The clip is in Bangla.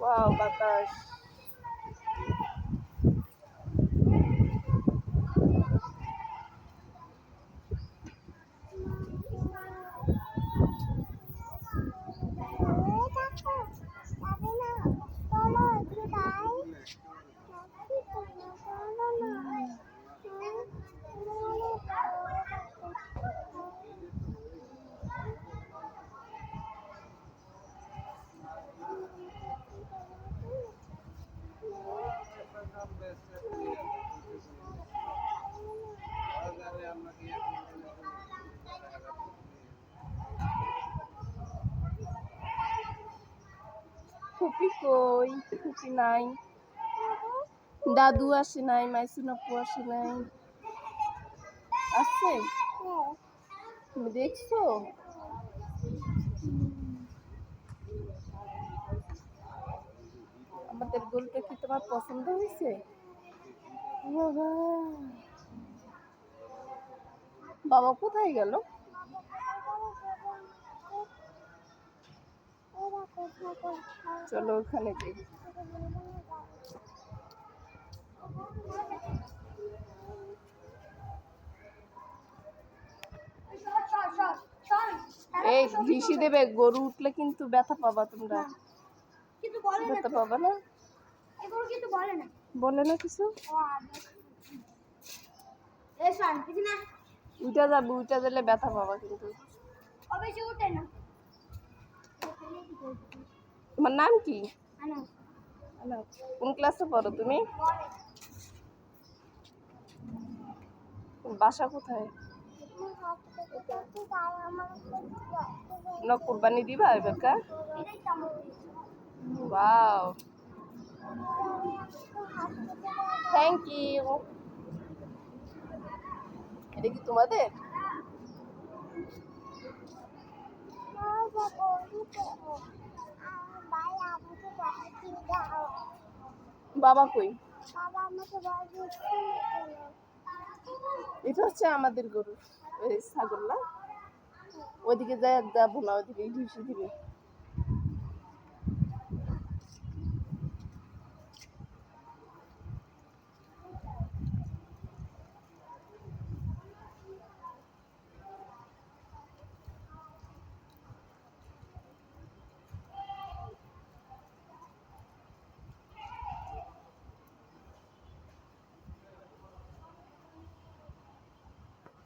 ওয়াও, বাতাস। ফুপি কই? ফুপি নাই, দাদু আসে নাই, মাইসুনাপু আসে নাই। আসছে? তুমি দেখছো? আমাদের গরুটা কি তোমার পছন্দ হয়েছে? বাবা, বাবা কোথায় গেল? চলো ওখানে যাই। এই ঘিসি দেবে, গরু উঠলে কিন্তু ব্যথা পাবা তোমরা। ব্যথা পাবা না? বলে না কিছু। উঠে যাবে, উঠে গেলে ব্যথা পাবা কিন্তু। তোমার নাম কি? কোন ক্লাসে পড়ো তুমি? বাসা কোথায়? না কুরবানি দিবা এবারকার? Wow, thank you. এটা কি তোমাদের? বাবা কই? এটা হচ্ছে আমাদের গরু, ওই ছাগল না। ওইদিকে যাবো না, ওইদিকে ঘুষি দিবে।